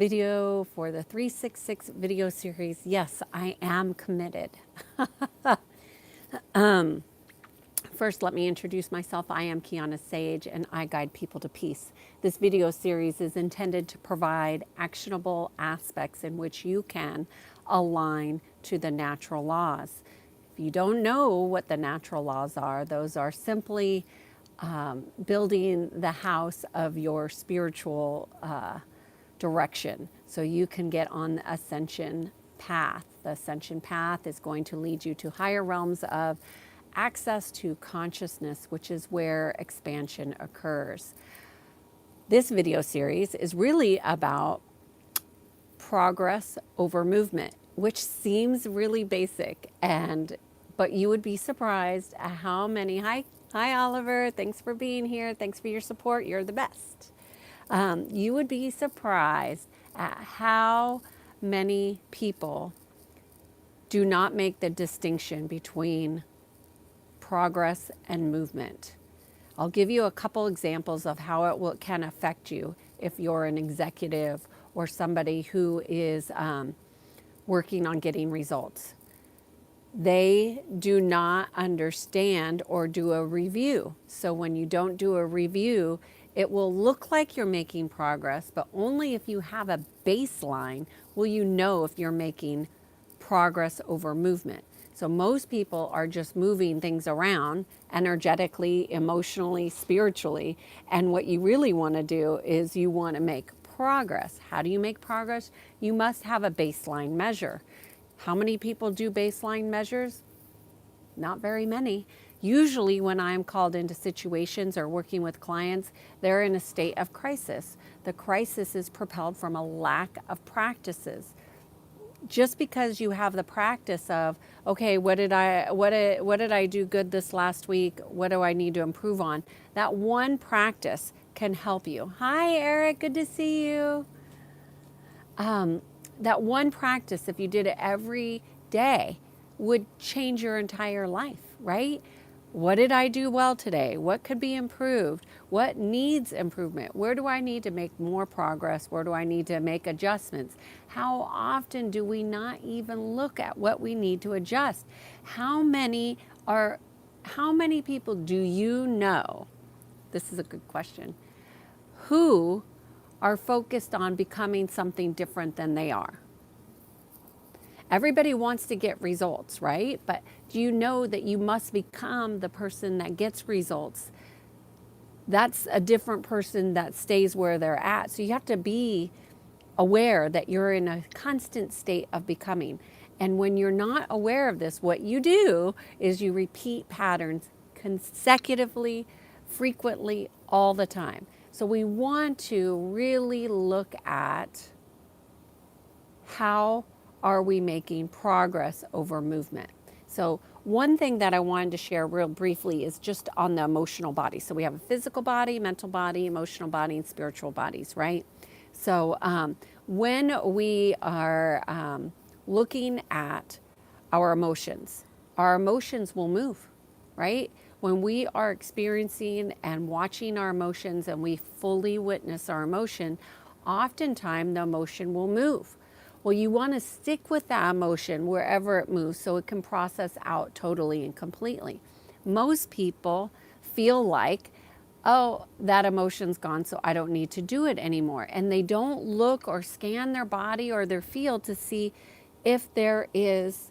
Video for the 366 video series. Yes, I am committed. First, let me introduce myself. I am Kiana Sage and I guide people to peace. This video series is intended to provide actionable aspects in which you can align to the natural laws. If you don't know what the natural laws are, those are simply building the house of your spiritual direction so you can get on the ascension path. The ascension path is going to lead you to higher realms of access to consciousness, which is where expansion occurs. This video series is really about progress over movement, which seems really basic, but you would be surprised at how many. Hi Oliver, thanks for being here, thanks for your support, you're the best. You would be surprised at how many people do not make the distinction between progress and movement. I'll give you a couple examples of how it can affect you if you're an executive or somebody who is working on getting results. They do not understand or do a review. So when you don't do a review, it will look like you're making progress, but only if you have a baseline will you know if you're making progress over movement. So most people are just moving things around energetically, emotionally, spiritually. And what you really want to do is you want to make progress. How do you make progress? You must have a baseline measure. How many people do baseline measures? Not very many. Usually when I'm called into situations or working with clients, they're in a state of crisis. The crisis is propelled from a lack of practices. Just because you have the practice of, okay, what did I do good this last week? What do I need to improve on? That one practice can help you. Hi, Eric, good to see you. That one practice, if you did it every day, would change your entire life, right? What did I do well today? What could be improved? What needs improvement? Where do I need to make more progress? Where do I need to make adjustments? How often do we not even look at what we need to adjust? How many people do you know? This is a good question. Who are focused on becoming something different than they are? Everybody wants to get results, right? But do you know that you must become the person that gets results? That's a different person that stays where they're at. So you have to be aware that you're in a constant state of becoming. And when you're not aware of this, what you do is you repeat patterns consecutively, frequently, all the time. So we want to really look at how are we making progress over movement. So one thing that I wanted to share real briefly is just on the emotional body. So we have a physical body, mental body, emotional body, and spiritual bodies, right? So when we are looking at our emotions will move, right? When we are experiencing and watching our emotions and we fully witness our emotion, oftentimes the emotion will move. Well, you want to stick with that emotion wherever it moves so it can process out totally and completely. Most people feel like, oh, that emotion's gone, so I don't need to do it anymore. And they don't look or scan their body or their field to see if there is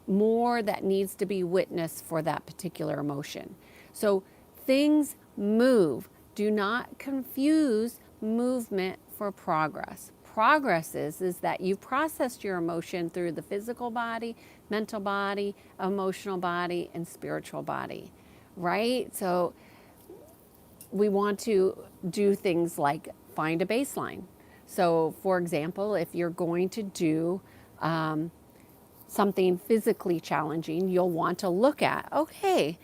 more that needs to be witnessed for that particular emotion. So things move. Do not confuse movement for progress. Progress is that you've processed your emotion through the physical body, mental body, emotional body, and spiritual body, right? So we want to do things like find a baseline. So for example, if you're going to do something physically challenging, you'll want to look at, okay,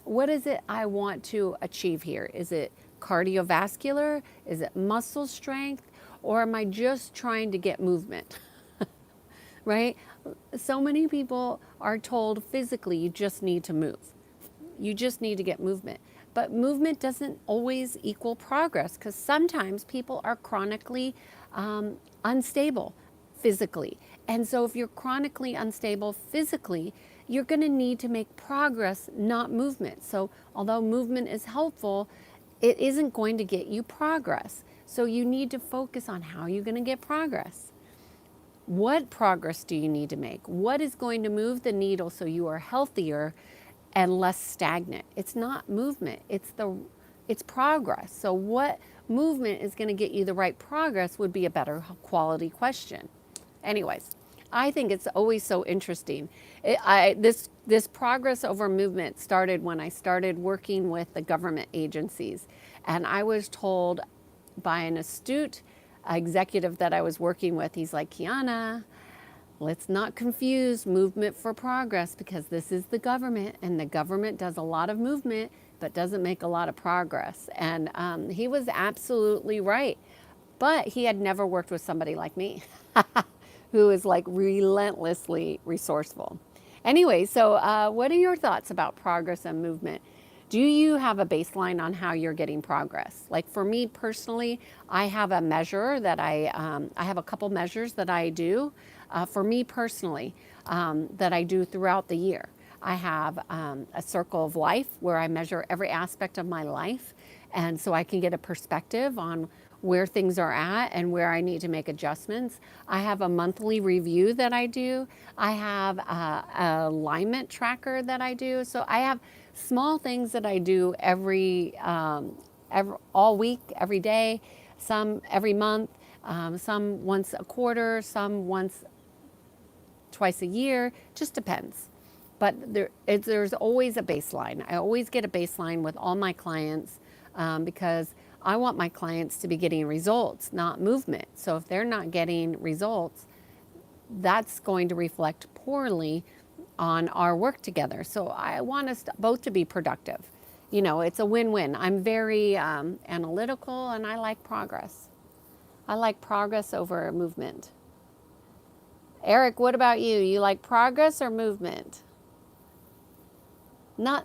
what is it I want to achieve here? Is it cardiovascular? Is it muscle strength? Or am I just trying to get movement? Right? So many people are told physically you just need to move. You just need to get movement. But movement doesn't always equal progress because sometimes people are chronically unstable physically. And so if you're chronically unstable physically, you're going to need to make progress, not movement. So although movement is helpful, it isn't going to get you progress. So you need to focus on how you're going to get progress. What progress do you need to make? What is going to move the needle so you are healthier and less stagnant? It's not movement, it's progress. So what movement is going to get you the right progress would be a better quality question. Anyways, I think it's always so interesting. This progress over movement started when I started working with the government agencies, and I was told by an astute executive that I was working with, he's like, Kiana, let's not confuse movement for progress, because this is the government, and the government does a lot of movement but doesn't make a lot of progress. And he was absolutely right. But he had never worked with somebody like me who is like relentlessly resourceful. Anyway, so what are your thoughts about progress and movement? Do you have a baseline on how you're getting progress? Like for me personally, I have a measure that I have a couple measures that I do for me personally that I do throughout the year. I have a circle of life where I measure every aspect of my life, and so I can get a perspective on where things are at and where I need to make adjustments. I have a monthly review that I do. I have a alignment tracker that I do. So I have small things that I do every all week, every day, some every month, some once a quarter, some once twice a year, just depends. But there's always a baseline. I always get a baseline with all my clients because I want my clients to be getting results, not movement. So if they're not getting results, that's going to reflect poorly on our work together. So I want us both to be productive. You know, it's a win-win. I'm very analytical, and I like progress. I like progress over movement. Eric, what about you? You like progress or movement?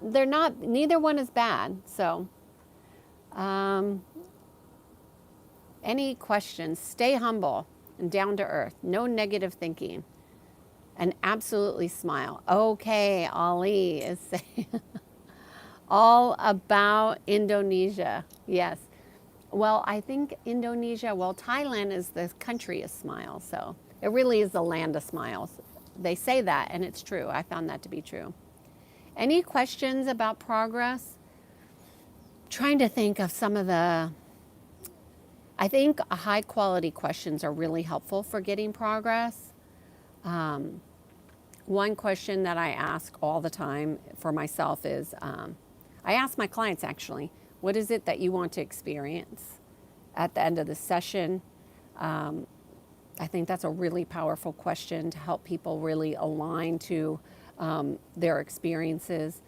They're not, neither one is bad. So, any questions? Stay humble and down to earth. No negative thinking. And absolutely smile. Okay, Ali is saying all about Indonesia. Yes. Well, I think Indonesia, Thailand is the country of smiles. So it really is the land of smiles. They say that, and it's true. I found that to be true. Any questions about progress? Trying to think of some of the, I think high quality questions are really helpful for getting progress. One question that I ask all the time for myself is, I ask my clients actually, what is it that you want to experience at the end of the session? I think that's a really powerful question to help people really align to their experiences.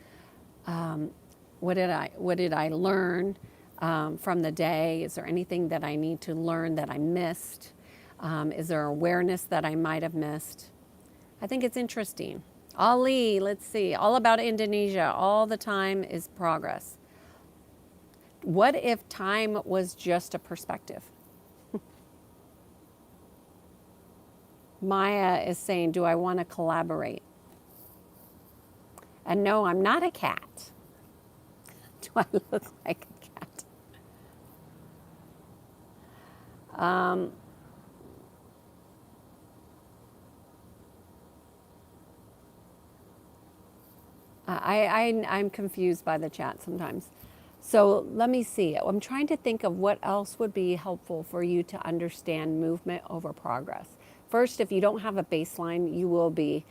What did I learn from the day? Is there anything that I need to learn that I missed? Is there awareness that I might have missed? I think it's interesting. Ali, let's see. All about Indonesia. All the time is progress. What if time was just a perspective? Maya is saying, do I want to collaborate? And no, I'm not a cat. Do I look like a cat? I'm confused by the chat sometimes. So let me see. I'm trying to think of what else would be helpful for you to understand movement over progress. First, if you don't have a baseline, you will be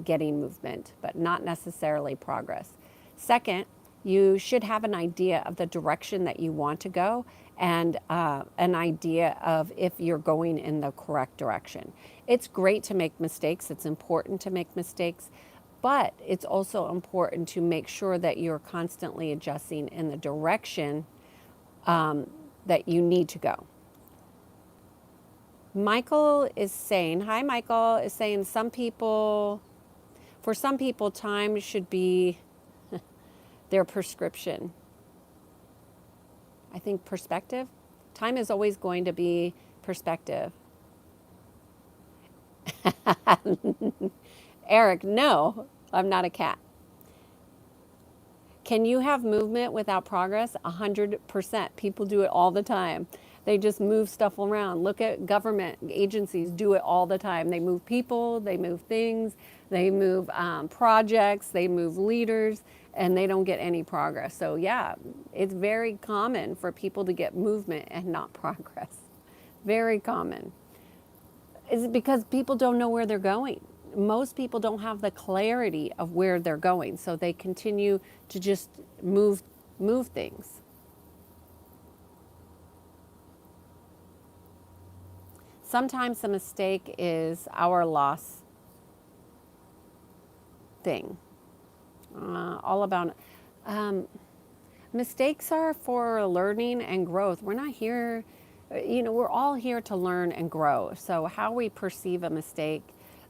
getting movement, but not necessarily progress. Second, you should have an idea of the direction that you want to go and an idea of if you're going in the correct direction. It's great to make mistakes. It's important to make mistakes. But it's also important to make sure that you're constantly adjusting in the direction that you need to go. Michael is saying, hi Michael, is saying for some people, time should be their prescription. I think perspective. Time is always going to be perspective. Eric, no, I'm not a cat. Can you have movement without progress? 100%. People do it all the time. They just move stuff around. Look at government agencies, do it all the time. They move people, they move things, they move projects, they move leaders, and they don't get any progress. So, yeah, it's very common for people to get movement and not progress. Very common. Is it because people don't know where they're going? Most people don't have the clarity of where they're going, so they continue to just move things. Sometimes the mistake is our loss thing. All about mistakes are for learning and growth. We're not here, we're all here to learn and grow. So how we perceive a mistake,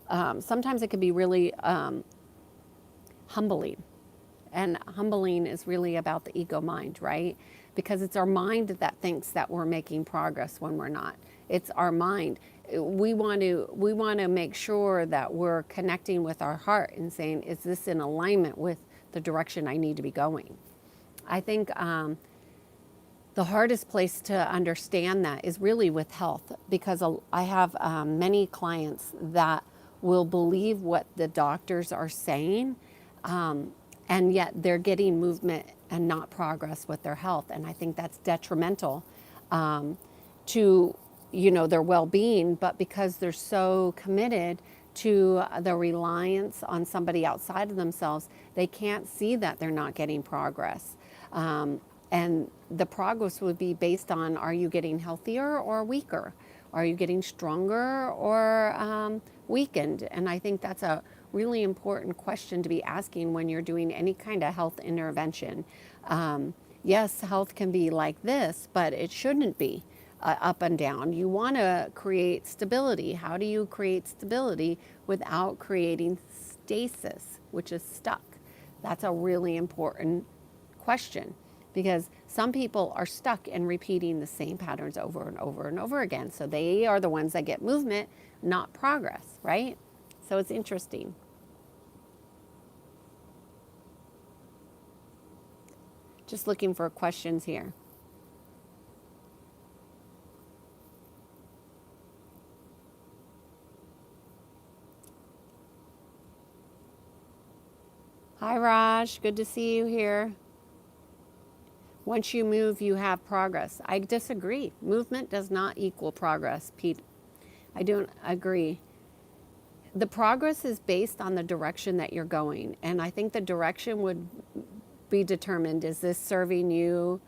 sometimes it could be really humbling. And humbling is really about the ego mind, right? Because it's our mind that thinks that we're making progress when we're not. It's our mind. We want to make sure that we're connecting with our heart and saying, is this in alignment with the direction I need to be going? I think the hardest place to understand that is really with health, because I have many clients that will believe what the doctors are saying, and yet they're getting movement and not progress with their health. And I think that's detrimental to their well-being, but because they're so committed to the reliance on somebody outside of themselves, they can't see that they're not getting progress. And the progress would be based on, are you getting healthier or weaker? Are you getting stronger or weakened? And I think that's a really important question to be asking when you're doing any kind of health intervention. Yes, health can be like this, but it shouldn't be up and down. You want to create stability. How do you create stability without creating stasis, which is stuck? That's a really important question, because some people are stuck in repeating the same patterns over and over and over again. So they are the ones that get movement, not progress, right? So it's interesting. Just looking for questions here. Hi, Raj. Good to see you here. Once you move, you have progress. I disagree. Movement does not equal progress, Pete. I don't agree. The progress is based on the direction that you're going. And I think the direction would be determined. Is this serving you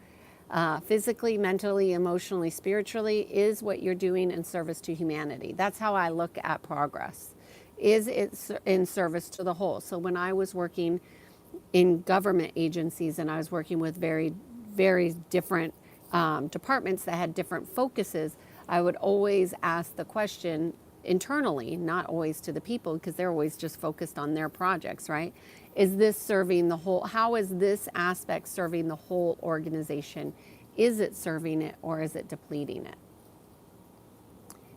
physically, mentally, emotionally, spiritually? Is what you're doing in service to humanity? That's how I look at progress. Is it in service to the whole? So when I was working in government agencies and I was working with very, very different departments that had different focuses, I would always ask the question internally, not always to the people, because they're always just focused on their projects, right? Is this serving the whole? How is this aspect serving the whole organization? Is it serving it, or is it depleting it?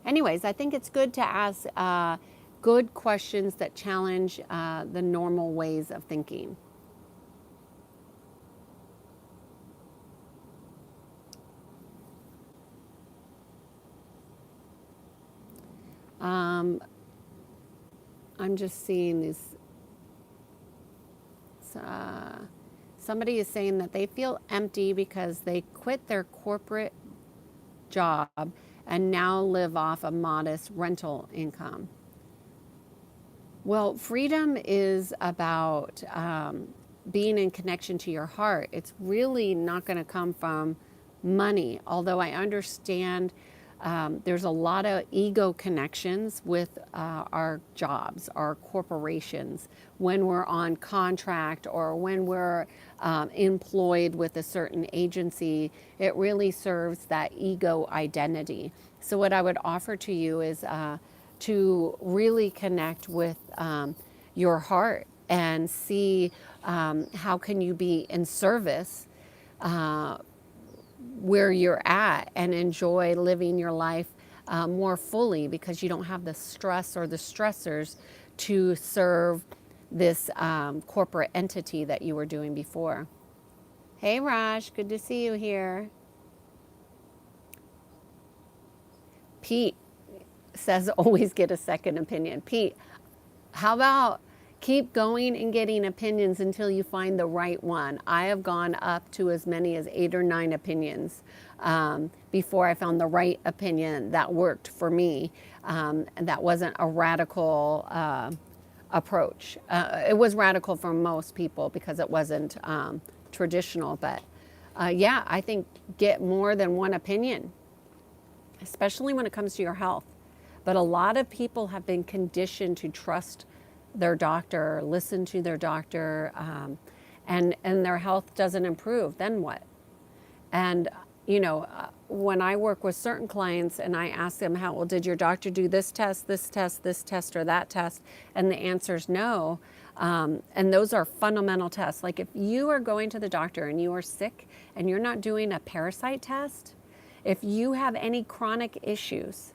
Anyways, I think it's good to ask good questions that challenge the normal ways of thinking. I'm just seeing these. Somebody is saying that they feel empty because they quit their corporate job and now live off a modest rental income. Well, freedom is about being in connection to your heart. It's really not going to come from money, although I understand there's a lot of ego connections with our jobs, our corporations, when we're on contract or when we're employed with a certain agency. It really serves that ego identity. So what I would offer to you is to really connect with your heart and see how can you be in service where you're at and enjoy living your life more fully because you don't have the stress or the stressors to serve this corporate entity that you were doing before. Hey Raj, good to see you here. Pete says always get a second opinion. Pete, how about keep going and getting opinions until you find the right one? I have gone up to as many as 8 or 9 opinions before I found the right opinion that worked for me, and that wasn't a radical approach. It was radical for most people because it wasn't traditional, but yeah, I think get more than one opinion, especially when it comes to your health. But a lot of people have been conditioned to trust their doctor, listen to their doctor, and their health doesn't improve. Then what? And you know, when I work with certain clients and I ask them, "How well did your doctor do this test, this test, this test, or that test?" and the answer is no. And those are fundamental tests. Like if you are going to the doctor and you are sick and you're not doing a parasite test, if you have any chronic issues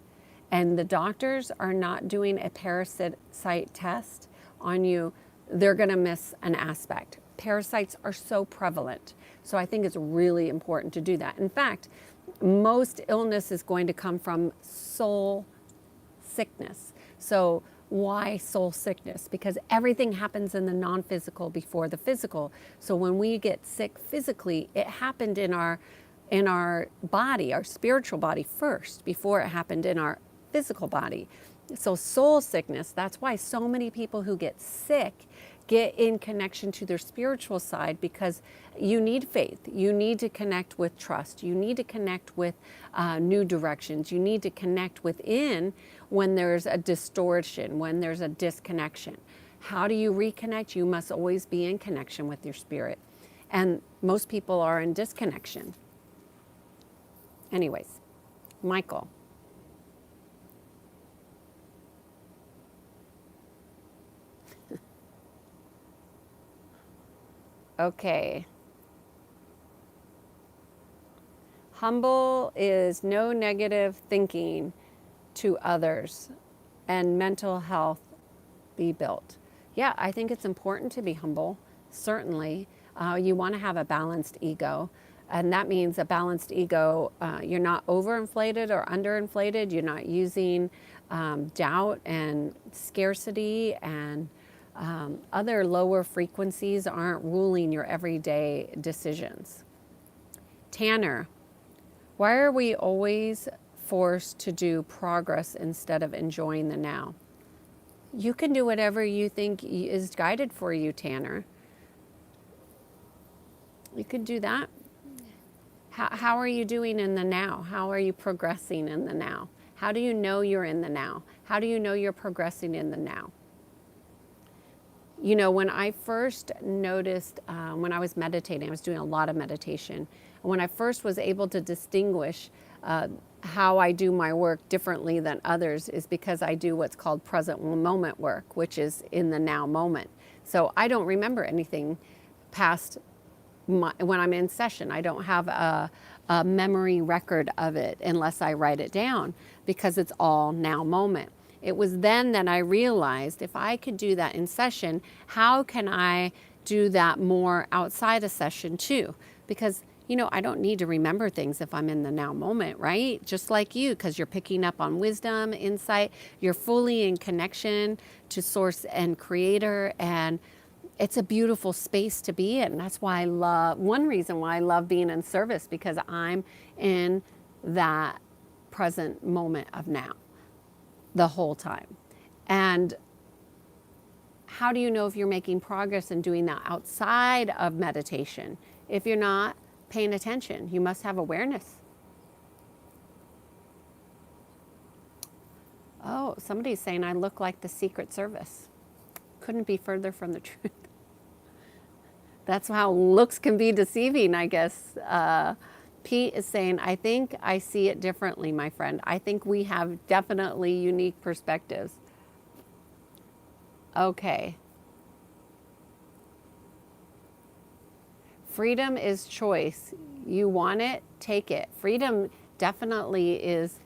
and the doctors are not doing a parasite test on you, they're going to miss an aspect. Parasites are so prevalent. So I think it's really important to do that. In fact, most illness is going to come from soul sickness. So why soul sickness? Because everything happens in the non-physical before the physical. So when we get sick physically, it happened in our body, our spiritual body first, before it happened in our physical body. So soul sickness, that's why so many people who get sick get in connection to their spiritual side, because you need faith. You need to connect with trust. You need to connect with new directions. You need to connect within when there's a distortion, when there's a disconnection. How do you reconnect? You must always be in connection with your spirit. And most people are in disconnection. Anyways, Michael. Okay. Humble is no negative thinking to others and mental health be built. Yeah, I think it's important to be humble, certainly. You want to have a balanced ego. And that means a balanced ego, you're not overinflated or underinflated. You're not using doubt and scarcity and other lower frequencies aren't ruling your everyday decisions. Tanner, why are we always forced to do progress instead of enjoying the now? You can do whatever you think is guided for you, Tanner. You could do that. How are you doing in the now? How are you progressing in the now? How do you know you're in the now? How do you know you're progressing in the now? You know, when I first noticed, when I was meditating, I was doing a lot of meditation. And when I first was able to distinguish how I do my work differently than others is because I do what's called present moment work, which is in the now moment. So I don't remember anything past when I'm in session. I don't have a memory record of it unless I write it down because it's all now moment. It was then that I realized if I could do that in session, how can I do that more outside a session too? Because, you know, I don't need to remember things if I'm in the now moment, right? Just like you, because you're picking up on wisdom, insight, you're fully in connection to source and creator, and it's a beautiful space to be in. That's why I love, one reason why I love being in service, because I'm in that present moment of now the whole time. And how do you know if you're making progress in doing that outside of meditation? If you're not paying attention, you must have awareness. Oh, somebody's saying I look like the Secret Service. Couldn't be further from the truth. That's how looks can be deceiving, I guess. Pete is saying, I think I see it differently, my friend. I think we have definitely unique perspectives. Okay. Freedom is choice. You want it, take it. Freedom definitely is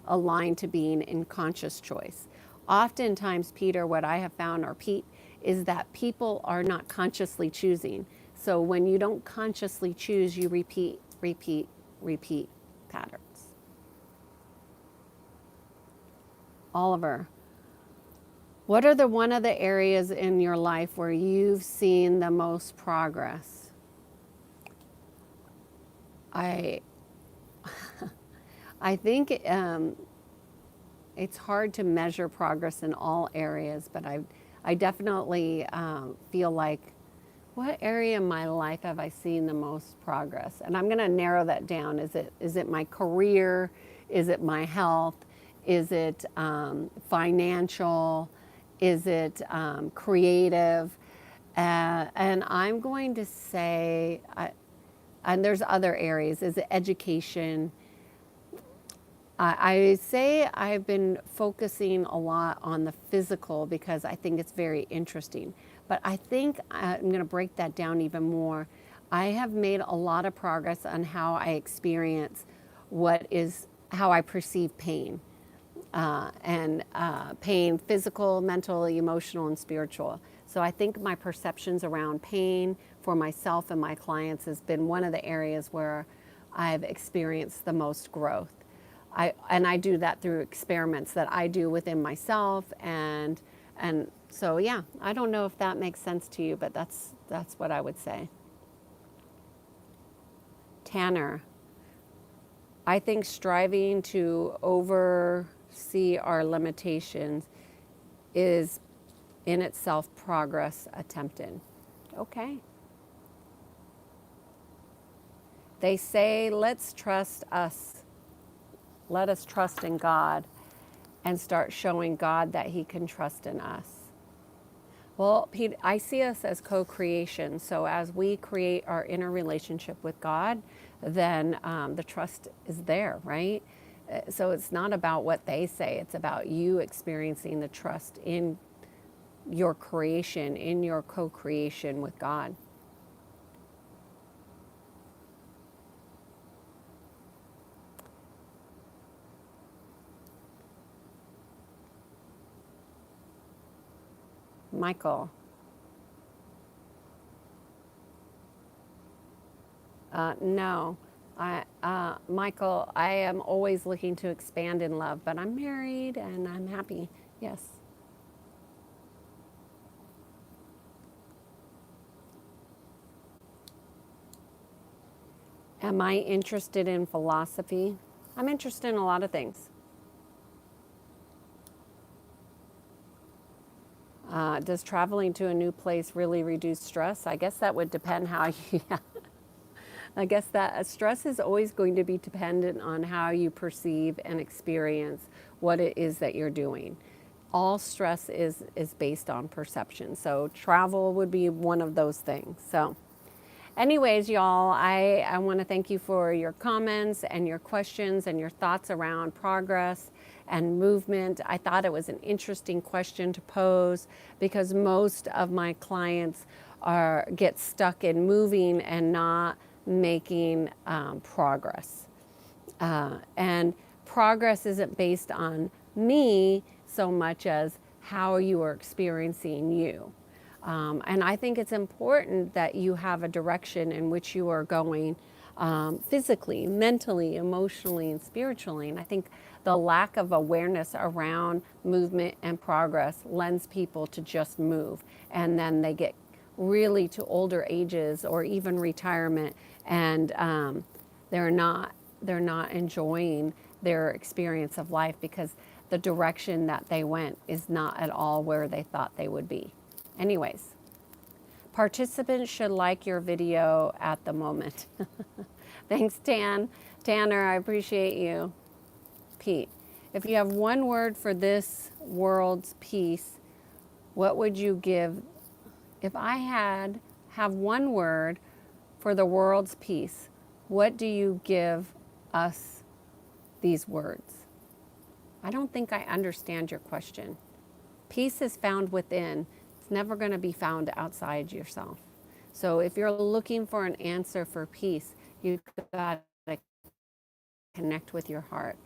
aligned to being in conscious choice. Oftentimes, Peter, what I have found, or Pete, is that people are not consciously choosing. So when you don't consciously choose, you repeat, repeat, repeat patterns. Oliver, what are the one of the areas in your life where you've seen the most progress? I I think it's hard to measure progress in all areas, but I definitely feel like, what area in my life have I seen the most progress? And I'm going to narrow that down. Is it my career? Is it my health? Is it financial? Is it creative? And I'm going to say, and there's other areas. Is it education? I say I've been focusing a lot on the physical because I think it's very interesting. But I think I'm going to break that down even more. I have made a lot of progress on how I experience how I perceive pain. Pain, physical, mental, emotional, and spiritual. So I think my perceptions around pain for myself and my clients has been one of the areas where I've experienced the most growth. I do that through experiments that I do within myself, and so yeah, I don't know if that makes sense to you, but that's what I would say. Tanner, I think striving to oversee our limitations is in itself progress attempted. Okay. They say, let's trust us. Let us trust in God and start showing God that He can trust in us. Well, Pete, I see us as co-creation. So as we create our inner relationship with God, then the trust is there, right? So it's not about what they say. It's about you experiencing the trust in your creation, in your co-creation with God. Michael. No. Michael, I am always looking to expand in love, but I'm married and I'm happy. Yes. Am I interested in philosophy? I'm interested in a lot of things. Does traveling to a new place really reduce stress? I guess that would depend how you. Yeah. I guess that stress is always going to be dependent on how you perceive and experience what it is that you're doing. All stress is based on perception. So travel would be one of those things. So anyways, y'all, I want to thank you for your comments and your questions and your thoughts around progress and movement. I thought it was an interesting question to pose because most of my clients get stuck in moving and not making progress. And progress isn't based on me so much as how you are experiencing you. And I think it's important that you have a direction in which you are going physically, mentally, emotionally, and spiritually. And I think the lack of awareness around movement and progress lends people to just move. And then they get really to older ages or even retirement, and they're not enjoying their experience of life because the direction that they went is not at all where they thought they would be. Anyways, participants should like your video at the moment. Thanks, Tanner, I appreciate you. Pete, if you have one word for this world's peace, what would you give? If I have one word for the world's peace, what do you give us these words? I don't think I understand your question. Peace is found within. It's never going to be found outside yourself. So if you're looking for an answer for peace, you've got to connect with your heart.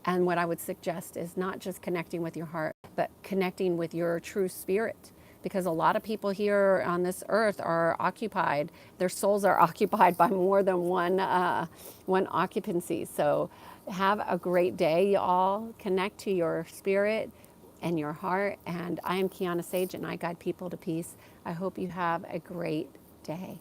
And what I would suggest is not just connecting with your heart, but connecting with your true spirit. Because a lot of people here on this earth are occupied, their souls are occupied by more than one occupancy. So have a great day, y'all. Connect to your spirit and your heart. And I am Kiana Sage, and I guide people to peace. I hope you have a great day.